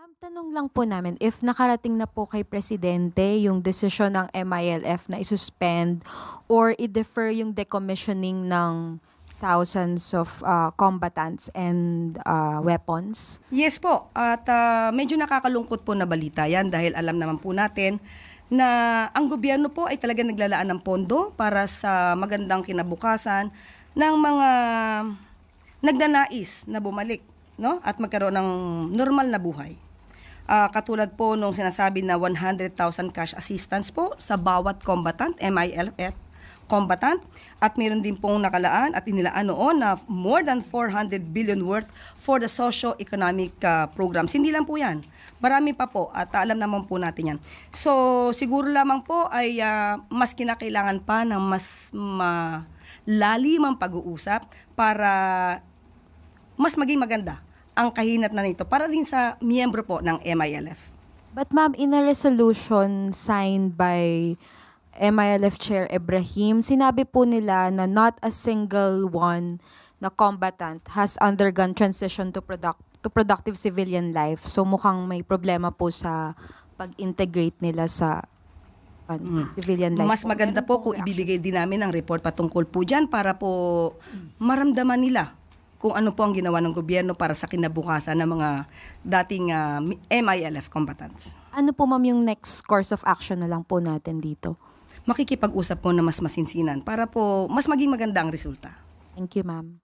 Ma'am, tanong lang po namin, if nakarating na po kay Presidente yung desisyon ng MILF na isuspend or i-defer yung decommissioning ng thousands of combatants and weapons? Yes po, at medyo nakakalungkot po na balita yan dahil alam naman po natin na ang gobyerno po ay talaga naglalaan ng pondo para sa magandang kinabukasan ng mga nagnanais na bumalik, no? At magkaroon ng normal na buhay. Katulad po nung sinasabi na 100,000 cash assistance po sa bawat combatant, MILF combatant, at meron din pong nakalaan at inilaan noon na more than 400 billion worth for the socio-economic programs. Hindi lang po yan. Marami pa po at alam naman po natin yan. So siguro lamang po ay mas kinakailangan pa ng mas malalim ang pag-uusap para mas maging maganda ang kahinat na nito para din sa miyembro po ng MILF. But ma'am, in a resolution signed by MILF Chair Ibrahim, sinabi po nila na not a single one na combatant has undergone transition to productive civilian life. So mukhang may problema po sa pag-integrate nila sa civilian life. Mas maganda po kung ibibigay din namin ang report patungkol po dyan para po maramdaman nila kung ano po ang ginawa ng gobyerno para sa kinabukasan ng mga dating MILF combatants. Ano po ma'am yung next course of action na lang po natin dito? Makikipag-usap po na mas masinsinan para po mas maging maganda ang resulta. Thank you, ma'am.